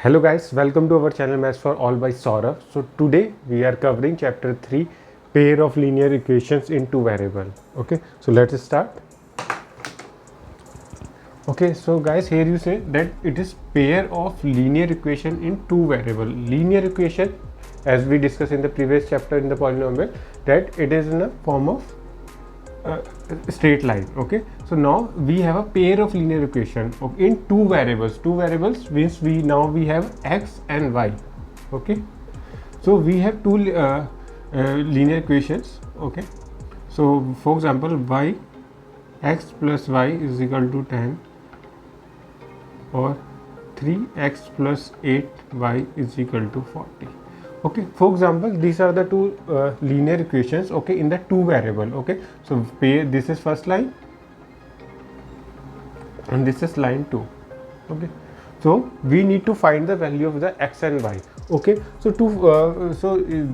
Hello guys, welcome to our channel Maths for All by Saurav. So today we are covering chapter 3, pair of linear equations in two variable. Okay, so let's start. Okay, so guys, here you say that it is pair of linear equation in two variable. Linear equation, as we discussed in the previous chapter in the polynomial, that it is in a form of straight line. Okay, so now we have a pair of linear equation in two variables means we have x and y. Okay, so we have two linear equations. Okay, so for example, y x plus y is equal to 10 or 3x plus 8y is equal to 40. Okay, for example, these are the two linear equations, okay, in the two variable. Okay, so this is first line and this is line 2. Okay, so we need to find the value of the x and y. Okay, so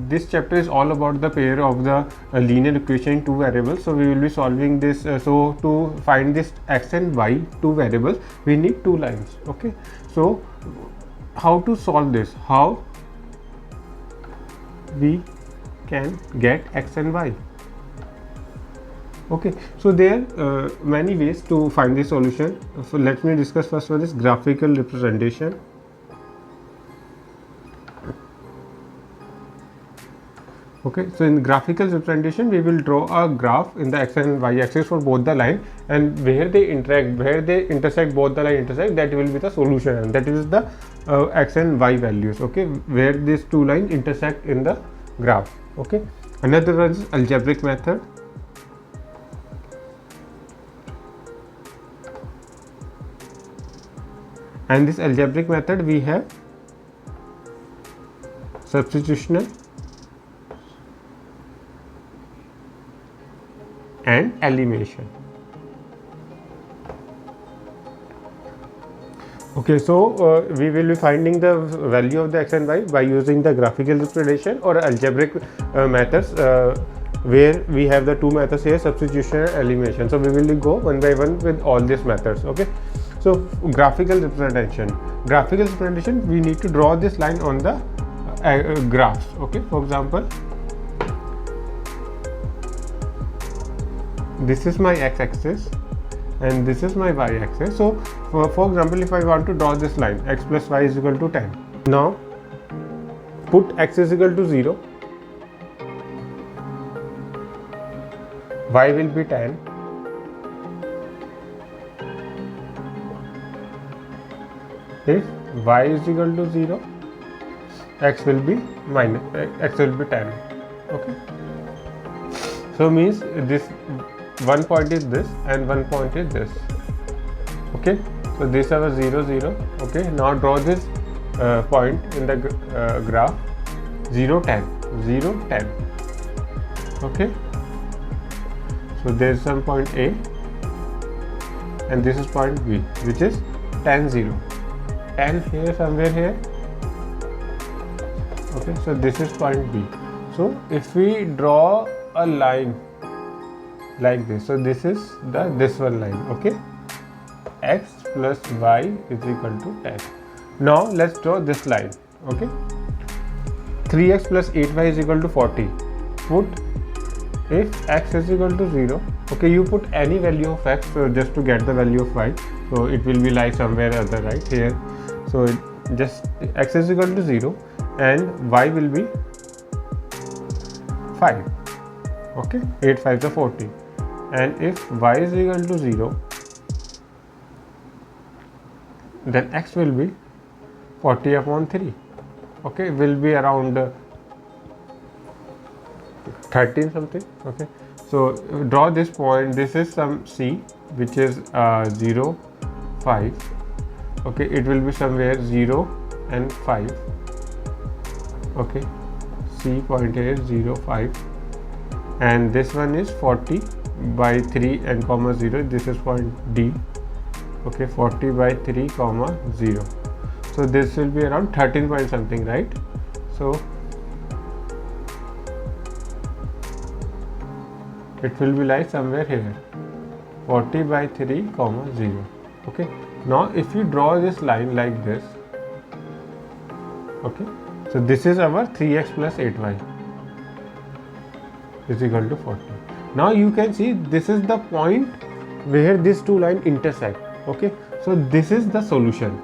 this chapter is all about the pair of the linear equation in two variables. So we will be solving this. So to find this x and y two variables, we need two lines. Okay, so how to solve this? How we can get x and y? Okay, so there are many ways to find the solution. So let me discuss first one is graphical representation. Okay, so in graphical representation we will draw a graph in the x and y axis for both the line, and where they intersect, both the line intersect, that will be the solution, and that is the x and y values. Okay, where these two lines intersect in the graph. Okay, another one is algebraic method. And this algebraic method we have substitutional and elimination. Okay, so we will be finding the value of the x and y by using the graphical representation or algebraic methods, where we have the two methods here, substitution and elimination. So we will go one by one with all these methods. Okay, so graphical representation, we need to draw this line on the graphs. Okay, for example, this is my x-axis and this is my y-axis. So for example, if I want to draw this line, x plus y is equal to 10. Now put x is equal to 0, y will be 10, if y is equal to 0, x will be 10. Okay, so means this one point is this and one point is this. Okay, so this is our 0 0. Okay, now draw this point in the graph 0 10 0 10. Okay, so there is some point A and this is point B, which is 10 0, 10 here, somewhere here. Okay, so this is point B. So if we draw a line like this, so this is this one line. Okay, x plus y is equal to 10. Now let's draw this line. Okay, 3x plus 8y is equal to 40. Put if x is equal to 0. Okay, you put any value of x, so just to get the value of y, so it will be like somewhere other, right here. So just x is equal to 0 and y will be 5. Okay, 8 5 is 40, and if y is equal to 0, then x will be 40 upon 3. Okay, will be around 13 something. Okay, so draw this point. This is some C, which is 0 5. Okay, it will be somewhere 0 and 5. Okay, C point here is 0 5, and this one is 40 by 3 and comma 0. This is point D. Okay, 40 by 3 comma 0. So this will be around 13 point something, right? So it will be like somewhere here, 40 by 3 comma 0. Okay, now if you draw this line like this, Okay, so this is our 3x plus 8y is equal to 40. Now you can see this is the point where these two lines intersect. Okay, so this is the solution.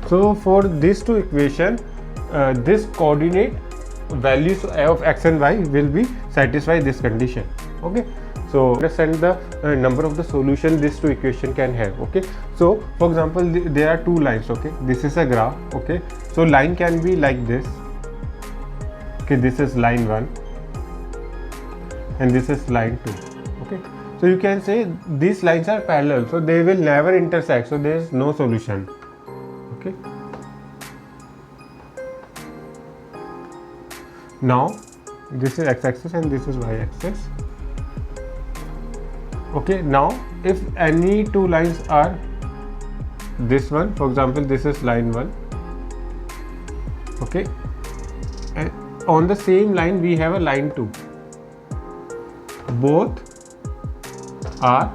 So for these two equation, this coordinate values of x and y will be satisfy this condition. Okay, so understand the number of the solution these two equation can have. Okay, so for example there are two lines. Okay, this is a graph. Okay, so line can be like this. Okay, this is line 1 and this is line 2. Okay, so you can say these lines are parallel, so they will never intersect, so there is no solution. Okay, now this is x-axis and this is y-axis. Okay, now if any two lines are this one, for example this is line 1. Okay, and on the same line we have a line 2. Both are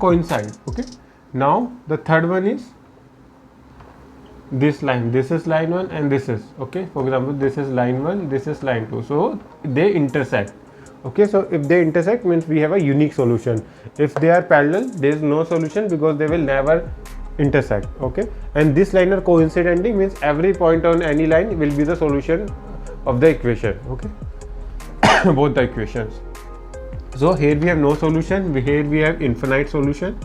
coincide. Okay, now the third one is this line. This is line 1 and this is, okay, for example this is line 1, this is line 2, so they intersect. Okay, so if they intersect means we have a unique solution. If they are parallel, there is no solution because they will never intersect. Okay, and this line are coincidentally means every point on any line will be the solution of the equation. Okay, both the equations. So here we have no solution, here we have infinite solution.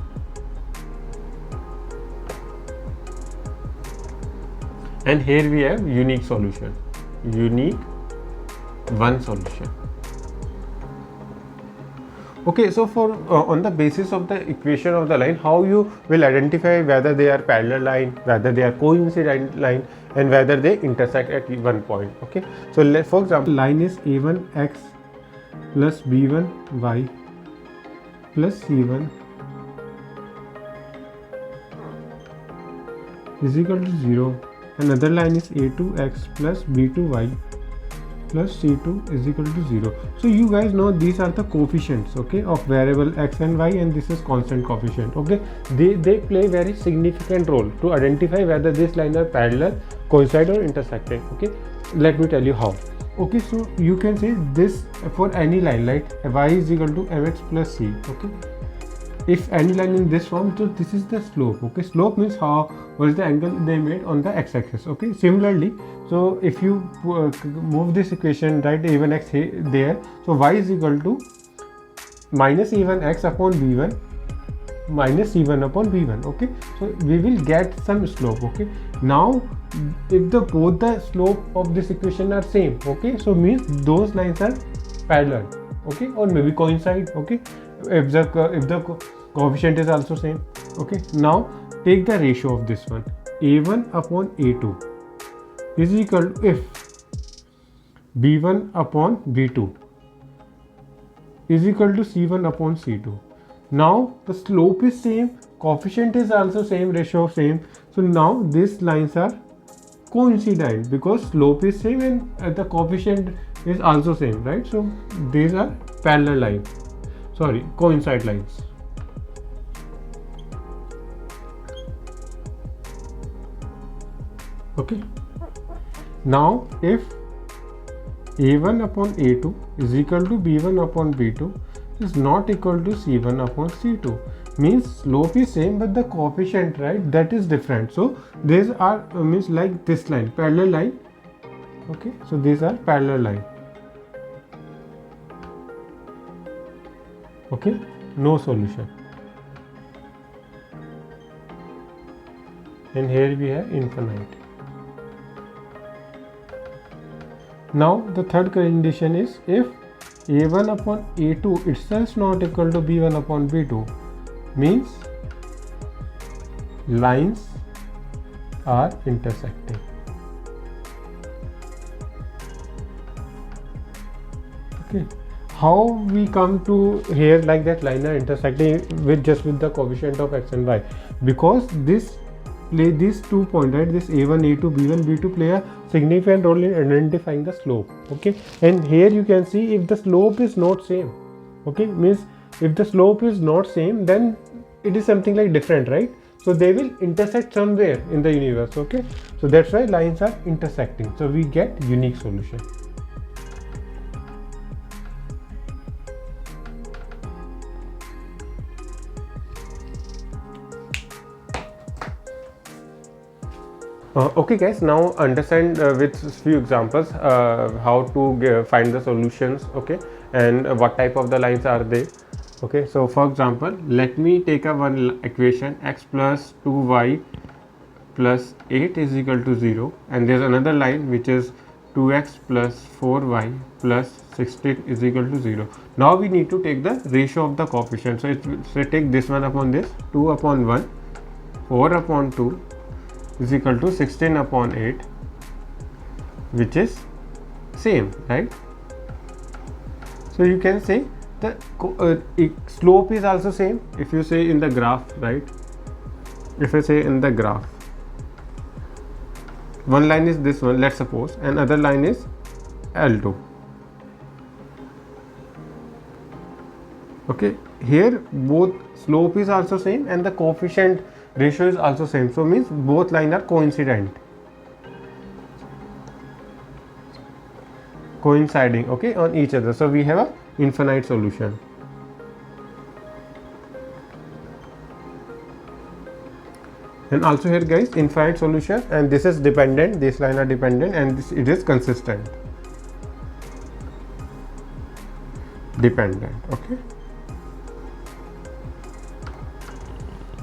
And here we have unique solution, unique one solution. Okay, so for on the basis of the equation of the line, how you will identify whether they are parallel line, whether they are coincident line, and whether they intersect at one point. Okay, so for example, line is a1x plus b1y plus c1 is equal to 0. Another line is a2x plus b2y plus c2 is equal to 0. So you guys know these are the coefficients, okay, of variable x and y, and this is constant coefficient. Okay, they play very significant role to identify whether these lines are parallel, coincide or intersecting. Okay, let me tell you how. Okay, so you can say this for any line, like y is equal to mx plus c. Okay, if any line in this form, so this is the slope. Okay, slope means what is the angle they made on the x-axis. Okay, similarly, so if you move this equation, write a1x there, so y is equal to minus a1x upon b1 minus c1 upon b1. Okay, so we will get some slope. Okay, now if both the slope of this equation are same, okay, so means those lines are parallel. Okay, or maybe coincide. Okay, if the coefficient is also same. Okay, now take the ratio of this one, a1 upon a2 is equal to, if b1 upon b2 is equal to c1 upon c2. Now the slope is same, coefficient is also same, ratio same, so now these lines are coincident because slope is same and the coefficient is also same, right? So these are parallel lines, sorry, coincide lines. Okay, now if a1 upon a2 is equal to b1 upon b2 is not equal to c1 upon c2, means slope is same but the coefficient, right, that is different. So these are means like this line, parallel line. Okay, so these are parallel line. Okay, no solution. And here we have infinite. Now the third condition is if a1 upon a2 itself not equal to b1 upon b2, means lines are intersecting. Okay, how we come to here like that line are intersecting with the coefficient of x and y, because these 2 points, right, this a1 a2 b1 b2 play a significant role in identifying the slope. Okay, and here you can see if the slope is not same, okay, means if the slope is not same, then it is something like different, right? So they will intersect somewhere in the universe. Okay, so that's why lines are intersecting, so we get unique solution. Okay guys, now understand with few examples how to find the solutions, okay, and what type of the lines are they. Okay, so for example, let me take a one equation, x plus 2y plus 8 is equal to 0, and there's another line which is 2x plus 4y plus 16 is equal to 0. Now we need to take the ratio of the coefficient. So take this one upon this, 2 upon 1, 4 upon 2 is equal to 16 upon 8, which is same, right? So you can say the slope is also same. If you say in the graph, right, if I say in the graph, one line is this one, let's suppose, and other line is L2. Okay, here both slope is also same and the coefficient ratio is also same, so means both lines are coinciding, okay, on each other. So we have a infinite solution. And also here guys, infinite solution, and this is dependent, this line are dependent, and this, it is consistent, dependent. Okay.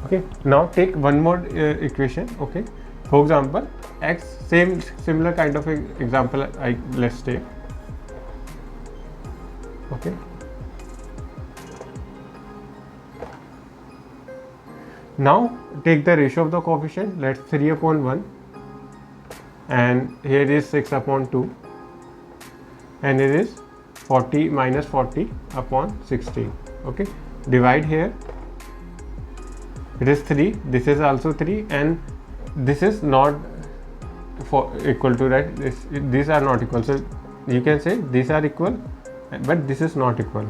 Okay, now take one more equation. Okay, for example, x, similar kind of example let's take. Okay, now take the ratio of the coefficient. Let's 3 upon 1, and here is 6 upon 2, and it is 40 minus 40 upon 16. Okay, divide here, it is 3, this is also 3, and this is not equal to, right, these are not equal, so you can say these are equal, but this is not equal.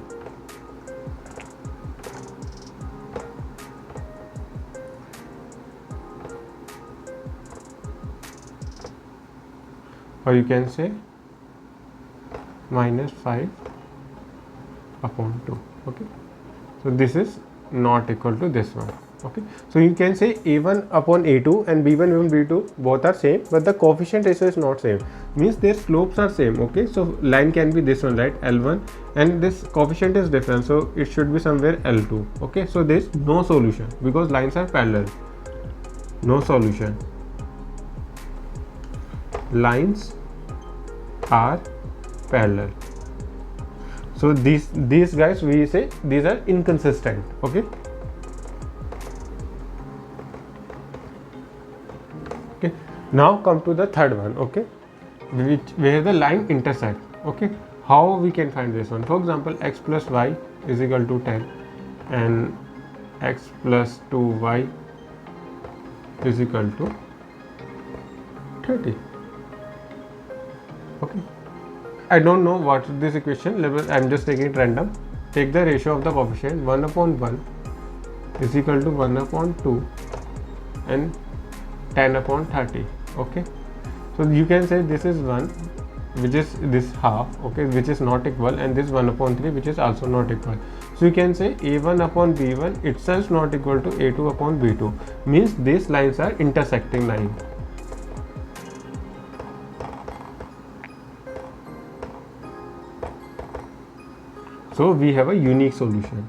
Or you can say minus 5 upon 2. Okay, so this is not equal to this one. Okay, so you can say a1 upon a2 and b1 upon b2 both are same, but the coefficient ratio is not same, means their slopes are same. Okay, so line can be this one, right, L1, and this coefficient is different, so it should be somewhere L2. Okay, so there is no solution because lines are parallel. No solution, lines are parallel. So these guys, we say these are inconsistent. Okay, now come to the third one. Okay, where the line intersect. Okay, how we can find this one? For example, x plus y is equal to 10 and x plus 2y is equal to 30. Okay, I don't know what is this equation level, I am just taking it random. Take the ratio of the coefficient, 1 upon 1 is equal to 1 upon 2 and 10 upon 30. Okay, so you can say this is 1, which is this half, okay, which is not equal, and this 1 upon 3 which is also not equal. So you can say a1 upon b1 itself not equal to a2 upon b2, means these lines are intersecting line. So we have a unique solution.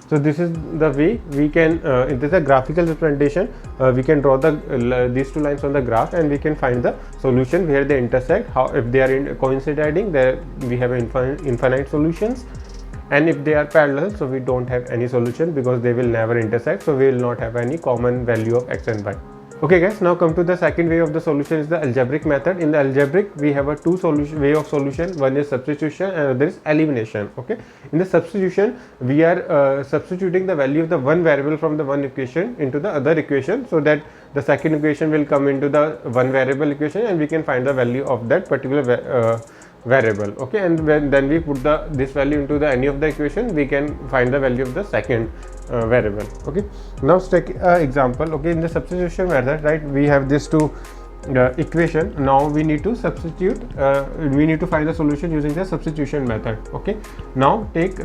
So this is the way we can, it is a graphical representation, we can draw these two lines on the graph and we can find the solution where they intersect. How, if they are coinciding, there we have infinite solutions, and if they are parallel, so we don't have any solution because they will never intersect, so we will not have any common value of x and y. Okay guys, now come to the second way of the solution, is the algebraic method. In the algebraic, we have a way of solution. One is substitution and other is elimination. Okay, in the substitution, we are substituting the value of the one variable from the one equation into the other equation, so that the second equation will come into the one variable equation and we can find the value of that particular variable. Okay, and then we put this value into the any of the equation, we can find the value of the second variable. Okay, now let's take example. Okay, in the substitution method, right, we have these two equation. Now we need to substitute, we need to find the solution using the substitution method. Okay, now take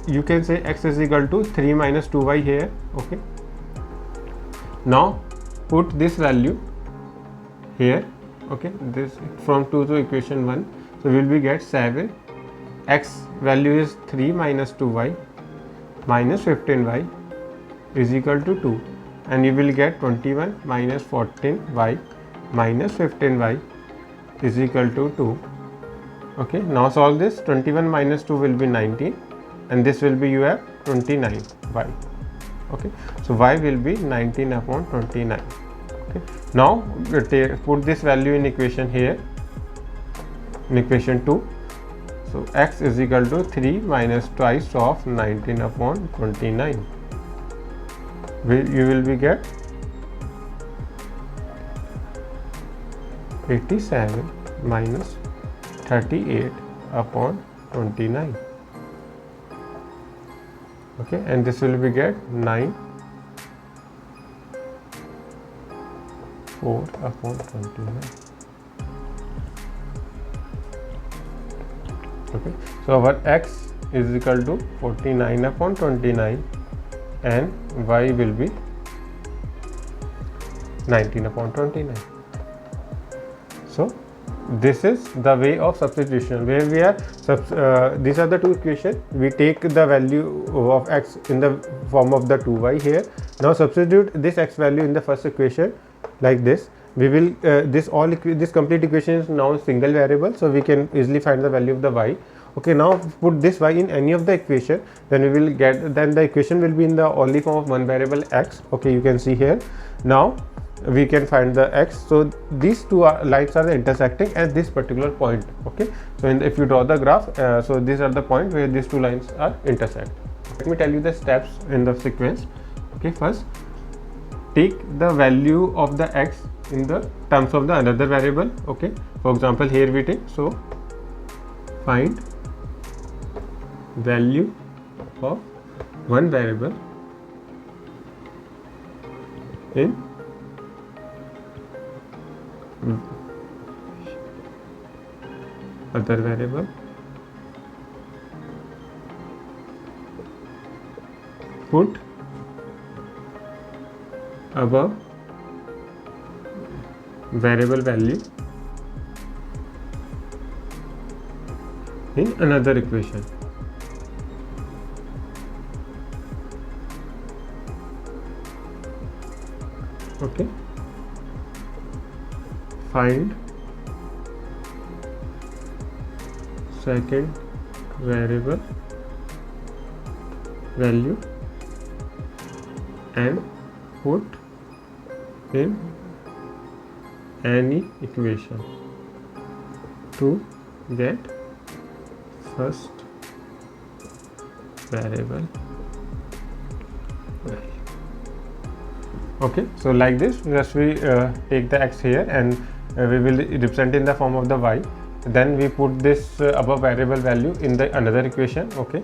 you can say x is equal to 3 minus 2y here. Okay, now put this value here. Okay, this from 2 to equation 1, so we will be get 7, x value is 3 minus 2y minus 15y is equal to 2, and you will get 21 minus 14y minus 15y is equal to 2. Okay, now solve this. 21 minus 2 will be 19, and this will be you have 29y. Okay, so y will be 19 upon 29. Okay, now put this value in equation here, in equation 2. So x is equal to 3 minus twice of 19 upon 29. You will be get 87 minus 38 upon 29. Okay, and this will be get 9 4 upon 29. Okay, so our x is equal to 49 upon 29 and y will be 19 upon 29. So this is the way of substitution, where we are these are the two equations. We take the value of x in the form of the 2y here. Now substitute this x value in the first equation like this. We will this complete equation is now single variable, so we can easily find the value of the y. Okay, now put this y in any of the equation, then we will get, then the equation will be in the only form of one variable x. Okay, you can see here. Now we can find the x. So these two lines are intersecting at this particular point. Okay, so if you draw the graph, so these are the point where these two lines are intersect. Let me tell you the steps in the sequence. Okay, first take the value of the x in the terms of the another variable. Okay, for example here we take, so find value of one variable in other variable, put above variable value in another equation. Okay, find second variable value and put in any equation to get first variable value. Okay, so like this, just we take the x here and we will represent in the form of the y. Then we put this above variable value in the another equation. Okay,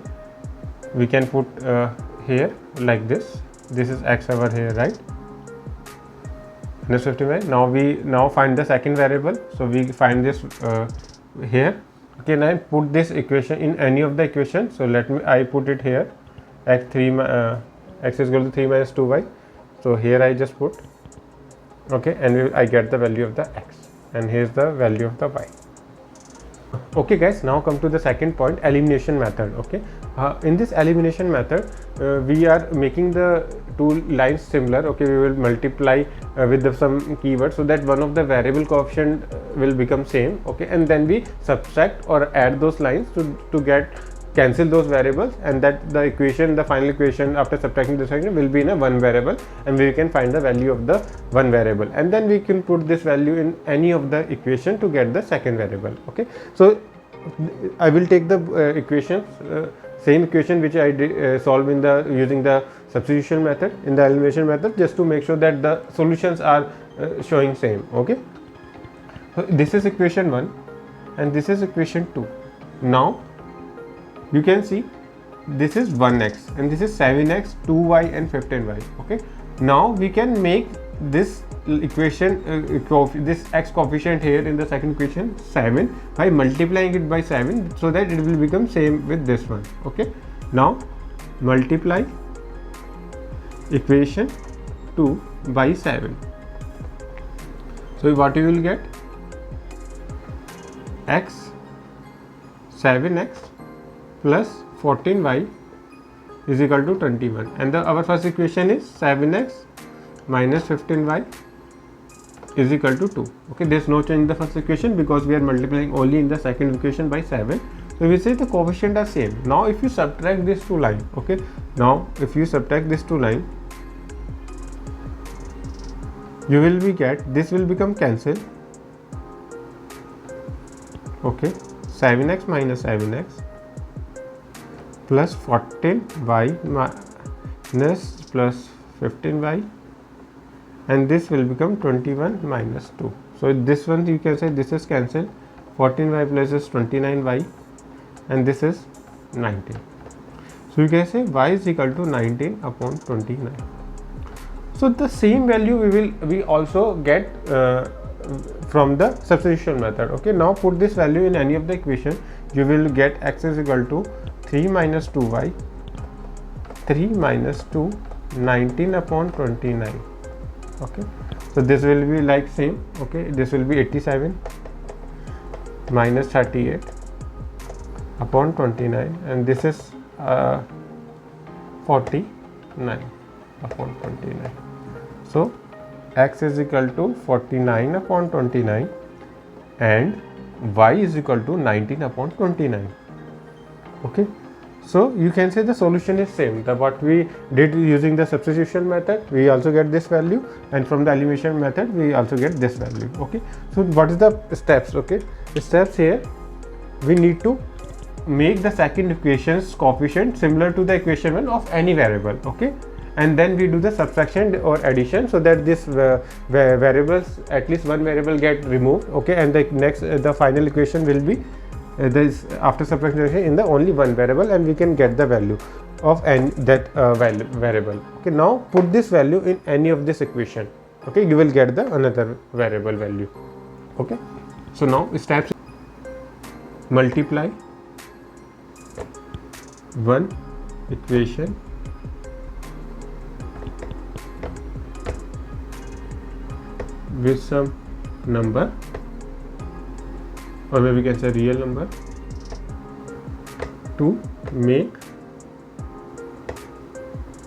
we can put here like this. This is x over here, right? 155. Now we find the second variable. So we find this here. Okay, now put this equation in any of the equation. So I put it here. X is equal to 3 minus 2y. So here I just put. Okay, and I get the value of the x, and here's the value of the y. Okay guys, now come to the second point, elimination method. Okay, in this elimination method we are making the two lines similar. Okay, we will multiply with some keywords so that one of the variable coefficient will become same. Okay, and then we subtract or add those lines to cancel those variables, and that the equation, the final equation after subtracting this equation will be in a one variable, and we can find the value of the one variable, and then we can put this value in any of the equation to get the second variable. Okay, so I will take the equations, same equation which I did, solve in the using the substitution method in the elimination method, just to make sure that the solutions are showing same. Okay, so this is equation 1. and this is equation 2. Now you can see this is 1x and this is 7x, 2y and 15y. Okay, now we can make this equation this x coefficient here in the second equation 7 by multiplying it by 7, so that it will become same with this one. Okay, now multiply equation 2 by 7. So what you will get, x 7x plus 14y is equal to 21, and our first equation is 7x minus 15y is equal to 2. Okay, there is no change in the first equation because we are multiplying only in the second equation by 7. So we say the coefficient are same. Now if you subtract these two lines, okay, now if you subtract these two lines, you will be get, this will become cancel. Okay, 7x minus 7x plus 14y minus plus 15y, and this will become 21 minus 2. So this one you can say this is cancelled, 14y plus is 29y, and this is 19. So you can say y is equal to 19 upon 29. So the same value we also get from the substitution method. Okay, now put this value in any of the equation, you will get x is equal to 3 minus 2y, 3 minus 2, 19 upon 29. Okay, so this will be like same. Okay, this will be 87 minus 38 upon 29, and this is 49 upon 29. So x is equal to 49 upon 29 and y is equal to 19 upon 29. Okay, so you can say the solution is same. What we did using the substitution method, we also get this value, and from the elimination method we also get this value. Okay, so what is the steps? Okay, the steps here, we need to make the second equation's coefficient similar to the equation 1 of any variable. Okay, and then we do the subtraction or addition, so that this variables, at least one variable get removed. Okay, and the next the final equation will be this after subtraction in the only one variable, and we can get the value of that variable. Okay, now put this value in any of this equation. Okay, you will get the another variable value. Okay, so now steps: multiply one equation with some number, or maybe we can say real number, to make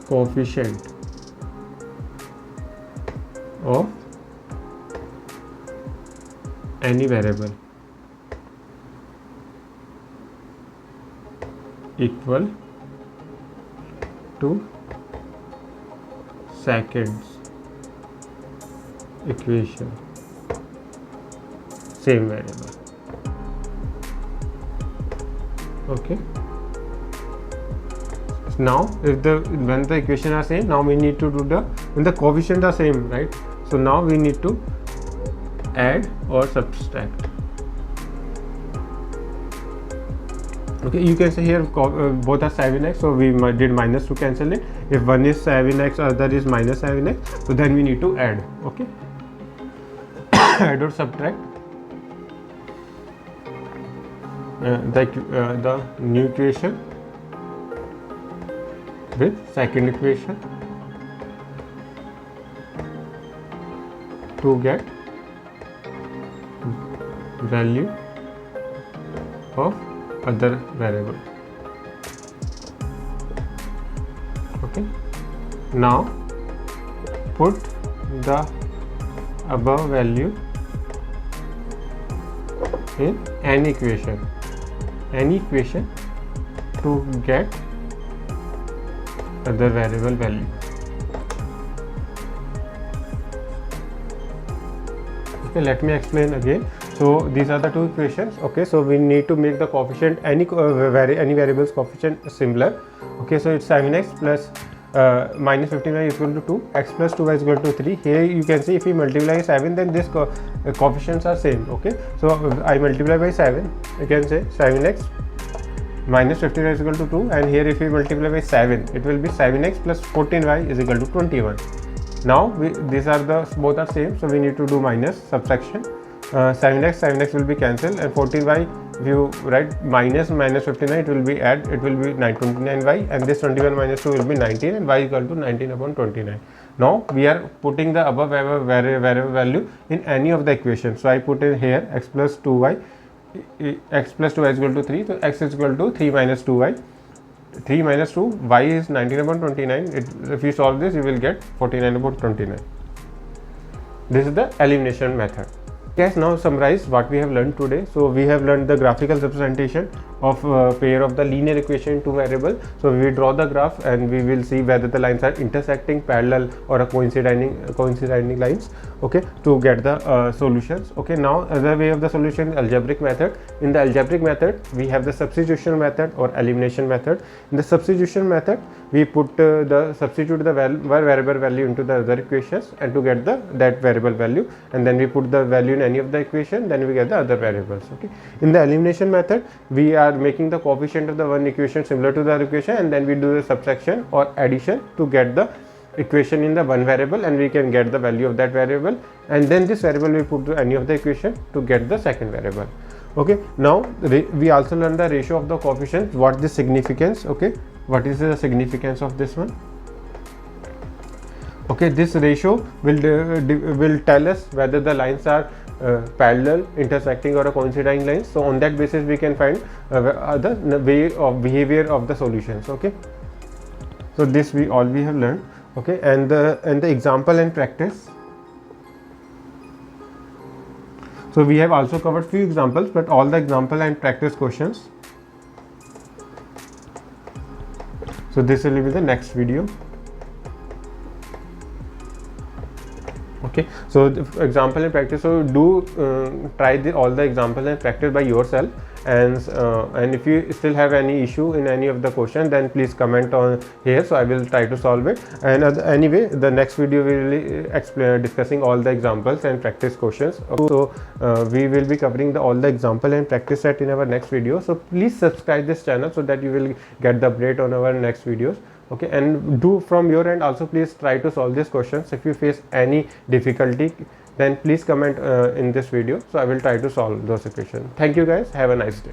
coefficient of any variable equal to seconds equation, same variable. Okay, now if when the equation are same, now we need to do when the coefficient are same, right? So now we need to add or subtract. Okay, you can say here both are 7x, so we did minus to cancel it. If one is 7x, other is minus 7x, so then we need to add. Okay, add or subtract the new equation with second equation to get value of other variable. Okay, now put the above value in any equation to get other variable value. Okay, let me explain again. So these are the two equations. Okay, so we need to make the coefficient any variable's coefficient similar. Okay, so it's 7x plus minus 15y is equal to 2, x plus 2y is equal to 3. Here you can see if we multiply 7, then this coefficients are same. Okay, so I multiply by 7, you can say 7x minus 15y is equal to 2, and here if we multiply by 7, it will be 7x plus 14y is equal to 21. Now these are the both are same, so we need to do minus subtraction. 7x will be cancelled, and 14y, if you write minus 59, it will be add, it will be 29y, and this 21 minus 2 will be 19, and y equal to 19 upon 29. Now we are putting the above variable value in any of the equations. So I put in here x plus 2y, x plus 2y is equal to 3, so x is equal to 3 minus 2y. 3 minus 2, y is 19 upon 29. If you solve this, you will get 49 upon 29. This is the elimination method. Guys, now summarize what we have learned today. So we have learned the graphical representation of pair of the linear equation in two variable. So we will draw the graph and we will see whether the lines are intersecting, parallel, or a coinciding lines. Okay, to get the solutions. Okay, now other way of the solution is algebraic method. In the algebraic method, we have the substitution method or elimination method. In the substitution method, we substitute the variable value into the other equations and to get that variable value, and then we put the value in any of the equation, then we get the other variables. Okay, in the elimination method, we are making the coefficient of the one equation similar to the other equation, and then we do the subtraction or addition to get the equation in the one variable, and we can get the value of that variable, and then this variable we put to any of the equation to get the second variable. Okay, now we also learn the ratio of the coefficients, what the significance. Okay, what is the significance of this one? Okay, this ratio will tell us whether the lines are parallel, intersecting, or a coinciding lines. So on that basis we can find the way of behavior of the solutions. Okay, so this we have learned. Okay, and the example and practice. So we have also covered few examples, but all the example and practice questions. So this will be the next video. Okay, so the example and practice. So do try all the example and practice by yourself, and if you still have any issue in any of the question, then please comment on here, so I will try to solve it. And anyway, the next video we will discussing all the examples and practice questions. So we will be covering all the example and practice set in our next video. So please subscribe this channel so that you will get the update on our next videos. Okay, and do from your end also, please try to solve these questions. If you face any difficulty, then please comment in this video, so I will try to solve those equations. Thank you guys, have a nice day.